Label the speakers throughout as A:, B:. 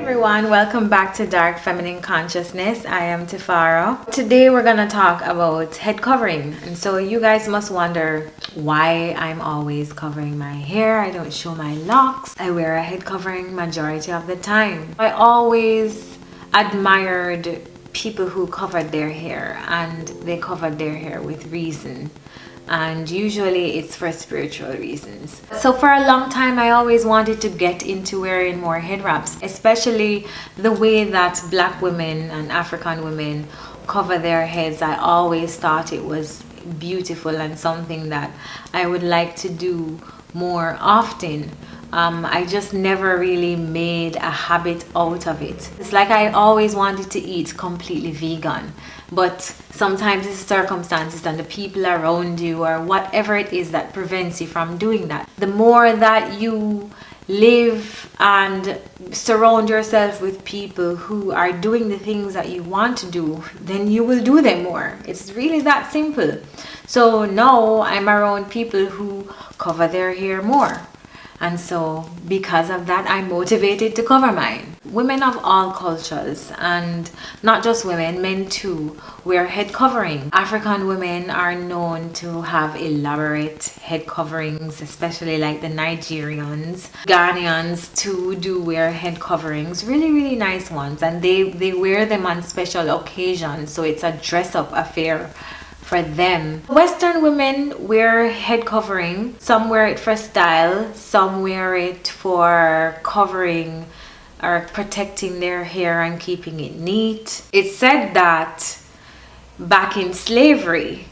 A: everyone, welcome back to Dark Feminine Consciousness. I am Tifaro. Today we're gonna talk about head covering. And so you guys must wonder why I'm always covering my hair. I don't show my locks. I wear a head covering majority of the time. I always admired people who covered their hair, and they covered their hair with reason. And usually it's for spiritual reasons. So for a long time I always wanted to get into wearing more head wraps, especially the way that Black women and African women cover their heads. I always thought it was beautiful and something that I would like to do more often. I just never really made a habit out of it. It's like I always wanted to eat completely vegan, but sometimes it's circumstances and the people around you or whatever it is that prevents you from doing that. The more that you live and surround yourself with people who are doing the things that you want to do, then you will do them more. It's really that simple. So now I'm around people who cover their hair more. And so because of that, I'm motivated to cover mine. Women of all cultures, and not just women, men too, wear head covering. African women are known to have elaborate head coverings, especially like the Nigerians. Ghanaians too do wear head coverings, really nice ones. And they wear them on special occasions, so it's a dress-up affair for them. Western women wear head covering. Some wear it for style, some wear it for covering or protecting their hair and keeping it neat. It's said that back in slavery,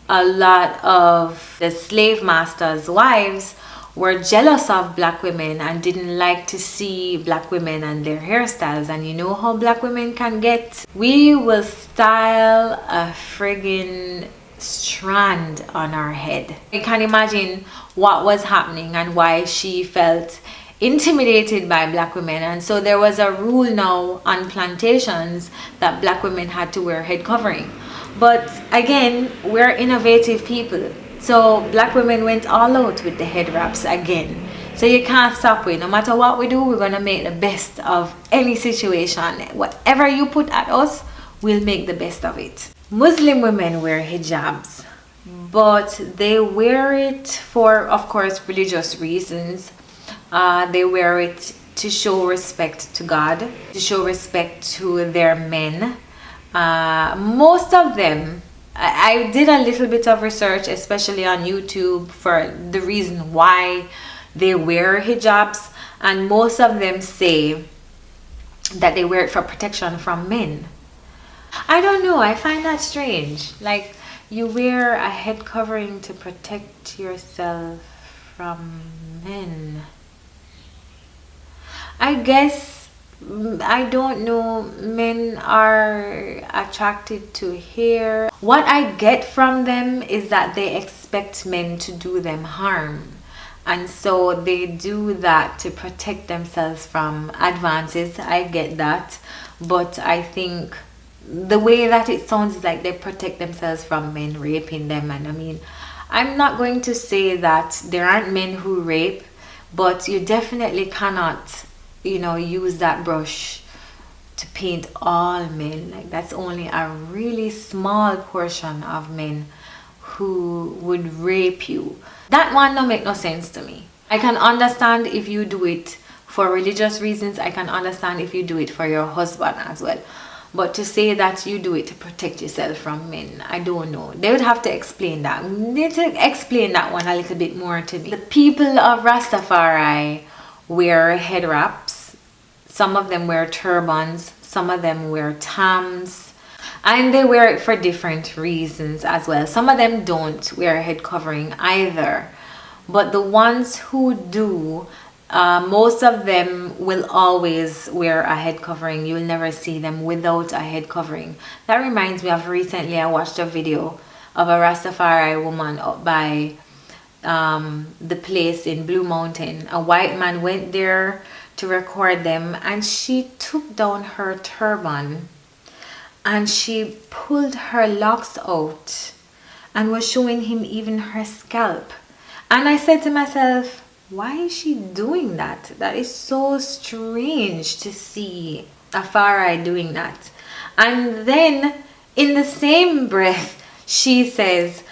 A: a lot of the slave masters' wives were jealous of Black women and didn't like to see Black women and their hairstyles. And you know how Black women can get? We will style a friggin' strand on our head. You can imagine what was happening and why she felt intimidated by Black women. And so there was a rule now on plantations that Black women had to wear head covering. But again, we're innovative people. So Black women went all out with the head wraps again. So you can't stop it. No matter what we do, we're going to make the best of any situation. Whatever you put at us, we'll make the best of it. Muslim women wear hijabs, but they wear it for, of course, religious reasons. They wear it to show respect to God, to show respect to their men. Most of them, I did a little bit of research, especially on YouTube, for the reason why they wear hijabs, and most of them say that they wear it for protection from men. I don't know, I find that strange. Like, you wear a head covering to protect yourself from men. I guess, I don't know, men are attracted to hair. What I get from them is that they expect men to do them harm, and so they do that to protect themselves from advances. I get that, but I think the way that it sounds is like they protect themselves from men raping them. And I mean, I'm not going to say that there aren't men who rape, but you definitely cannot, you know, use that brush to paint all men. Like, that's only a really small portion of men who would rape you. That one don't make no sense to me. I can understand if you do it for religious reasons. I can understand if you do it for your husband as well. But to say that you do it to protect yourself from men, I don't know. They would have to explain that. They need to explain that one a little bit more to me. The people of Rastafari wear head wraps. Some of them wear turbans. Some of them wear tams. And they wear it for different reasons as well. Some of them don't wear a head covering either. But the ones who do, most of them will always wear a head covering. You'll never see them without a head covering. That reminds me of recently I watched a video of a Rastafari woman up by the place in Blue Mountain. A white man went there to record them, and she took down her turban and she pulled her locks out and was showing him even her scalp. And I said to myself, why is she doing that? That is so strange to see Afari doing that. And then in the same breath, she says,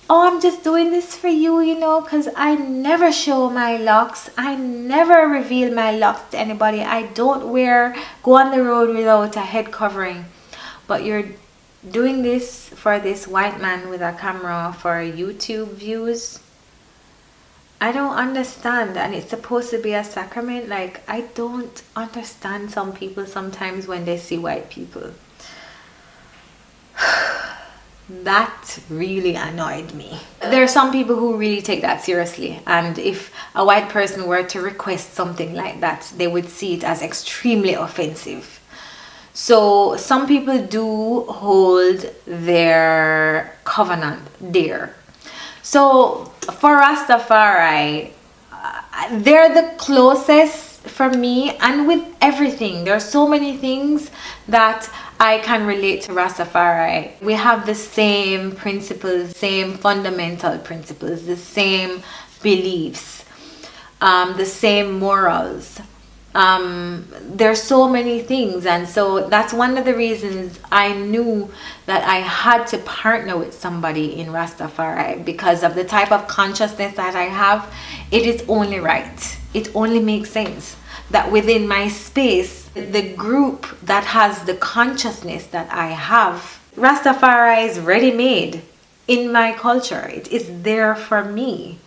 A: oh, I'm just doing this for you, you know, because I never show my locks. I never reveal my locks to anybody. I don't go on the road without a head covering. But you're doing this for this white man with a camera for YouTube views. I don't understand. And it's supposed to be a sacrament. Like, I don't understand some people sometimes when they see white people. That really annoyed me. There are some people who really take that seriously, and if a white person were to request something like that, they would see it as extremely offensive. So some people do hold their covenant dear. So for Rastafari, they're the closest for me, and with everything, there are so many things that I can relate to Rastafari. We have the same principles, same fundamental principles, the same beliefs, the same morals. There's so many things, and so that's one of the reasons I knew that I had to partner with somebody in Rastafari, because of the type of consciousness that I have. It is only right, it only makes sense that within my space, the group that has the consciousness that I have, Rastafari is ready-made in my culture. It is there for me.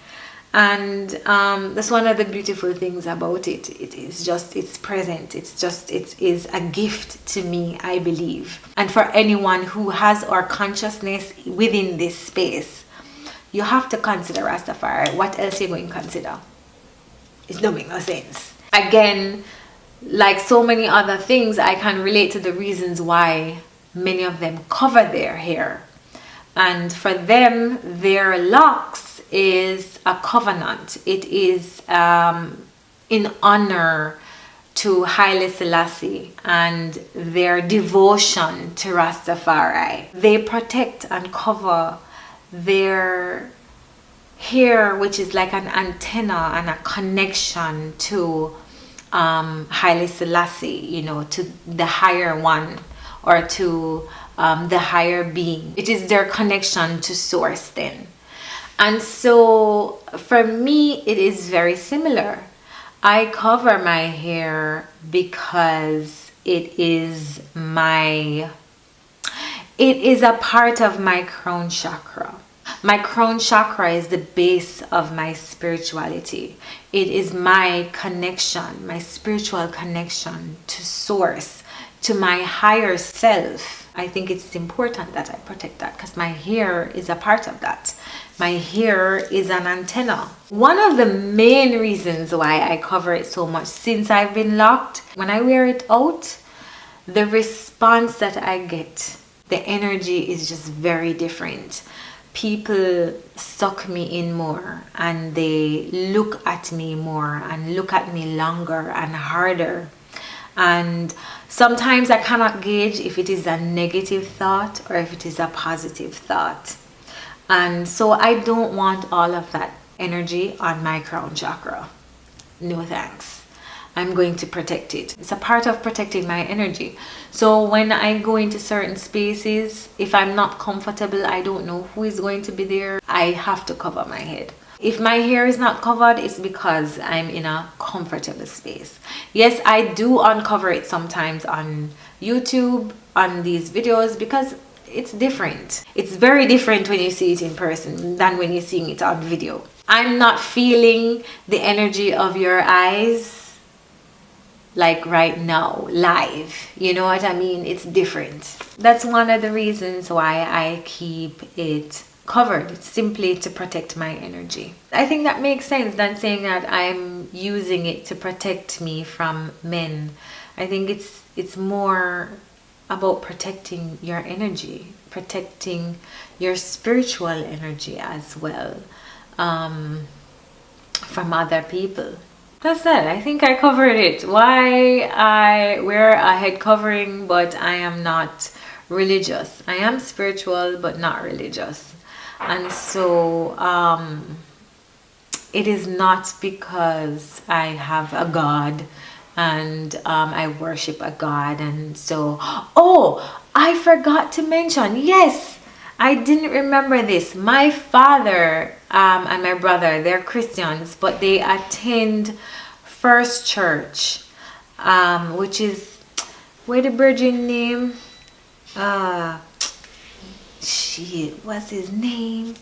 A: And that's one of the beautiful things about it. It's present. It is a gift to me, I believe. And for anyone who has our consciousness within this space, you have to consider Rastafari. What else are you going to consider? It's not making no sense. Again, like so many other things, I can relate to the reasons why many of them cover their hair. And for them, their locks is a covenant. It is in honor to Haile Selassie and their devotion to Rastafari. They protect and cover their hair, which is like an antenna and a connection to Haile Selassie, you know, to the higher one, or to the higher being. It is their connection to source then. And so for me, it is very similar. I cover my hair because it is a part of my crown chakra. My crown chakra is the base of my spirituality. It is my connection, my spiritual connection to source, to my higher self. I think it's important that I protect that, because my hair is a part of that. My hair is an antenna. One of the main reasons why I cover it so much since I've been locked, when I wear it out, the response that I get, the energy is just very different. People suck me in more, and they look at me more and look at me longer and harder. And sometimes I cannot gauge if it is a negative thought or if it is a positive thought. And so I don't want all of that energy on my crown chakra. No thanks. I'm going to protect it. It's a part of protecting my energy. So when I go into certain spaces, if I'm not comfortable, I don't know who is going to be there, I have to cover my head. If my hair is not covered, it's because I'm in a comfortable space. Yes, I do uncover it sometimes on YouTube, on these videos, because it's different. It's very different when you see it in person than when you're seeing it on video. I'm not feeling the energy of your eyes like right now, live. You know what I mean? It's different. That's one of the reasons why I keep it covered. It's simply to protect my energy. I think that makes sense than saying that I'm using it to protect me from men. I think it's more about protecting your energy, protecting your spiritual energy as well, from other people. That's it. I think I covered it. Why I wear a head covering, but I am not religious. I am spiritual, but not religious. And so it is not because I have a God and I worship a God. And so, oh, I forgot to mention, yes, I didn't remember this. My father and my brother, they're Christians, but they attend First Church, which is, where the virgin name? Shit, what's his name?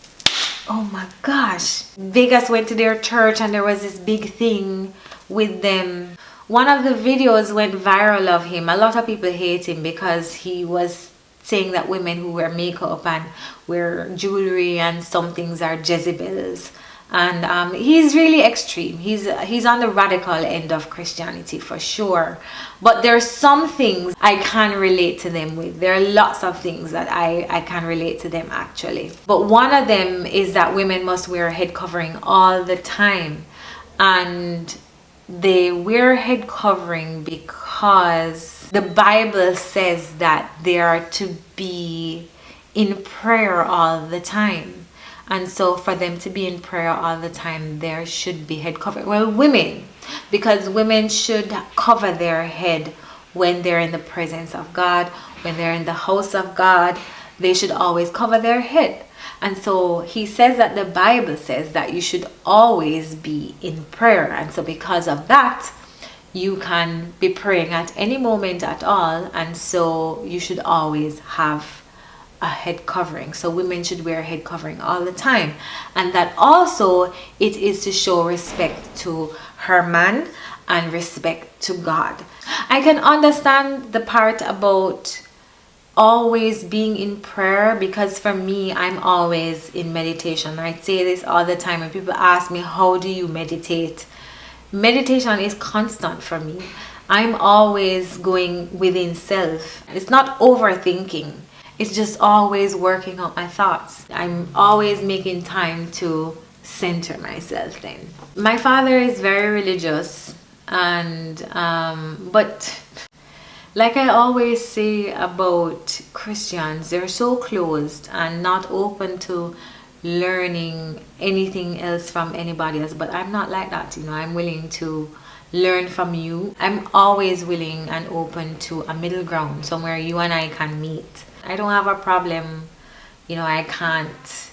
A: Oh my gosh. Vegas went to their church and there was this big thing with them. One of the videos went viral of him. A lot of people hate him because he was saying that women who wear makeup and wear jewelry and some things are Jezebels. And he's really extreme. He's on the radical end of Christianity for sure. But there are some things I can relate to them with. There are lots of things that I can relate to them actually. But one of them is that women must wear a head covering all the time. And they wear head covering because the Bible says that they are to be in prayer all the time. And so for them to be in prayer all the time, there should be head covering. Well, women, because women should cover their head when they're in the presence of God, when they're in the house of God, they should always cover their head. And so he says that the Bible says that you should always be in prayer. And so because of that, you can be praying at any moment at all. And so you should always have a head covering. So women should wear a head covering all the time. And that also it is to show respect to her man and respect to God. I can understand the part about always being in prayer, because for me, I'm always in meditation. I say this all the time when people ask me, how do you meditate? Meditation is constant for me. I'm always going within self. It's not overthinking. It's just always working out my thoughts. I'm always making time to center myself then. My father is very religious, and but like I always say about Christians, they're so closed and not open to learning anything else from anybody else. But I'm not like that, you know. I'm willing to learn from you. I'm always willing and open to a middle ground, somewhere you and I can meet. I don't have a problem, you know, I can't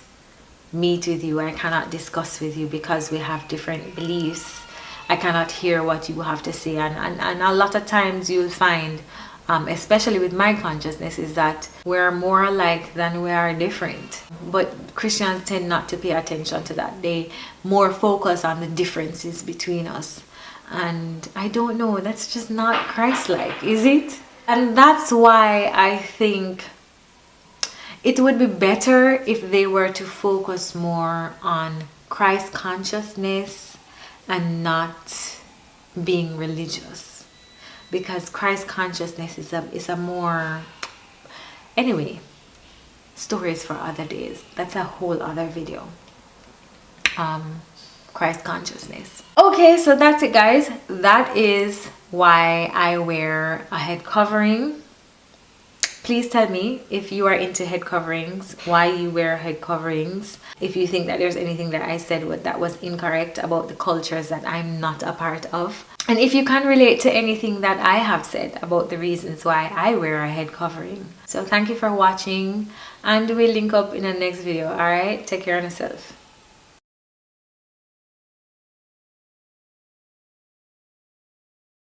A: meet with you, I cannot discuss with you because we have different beliefs. I cannot hear what you have to say, and a lot of times you'll find, especially with my consciousness, is that we're more alike than we are different. But Christians tend not to pay attention to that. They more focus on the differences between us. And I don't know, that's just not Christ-like, is it? And that's why I think it would be better if they were to focus more on Christ consciousness and not being religious, because Christ consciousness is a more, anyway, stories for other days. That's a whole other video. Christ consciousness. Okay, so that's it, guys. That is why I wear a head covering. Please tell me if you are into head coverings, why you wear head coverings. If you think that there's anything that I said that was incorrect about the cultures that I'm not a part of. And if you can relate to anything that I have said about the reasons why I wear a head covering. So thank you for watching, and we'll link up in the next video. Alright, take care of yourself.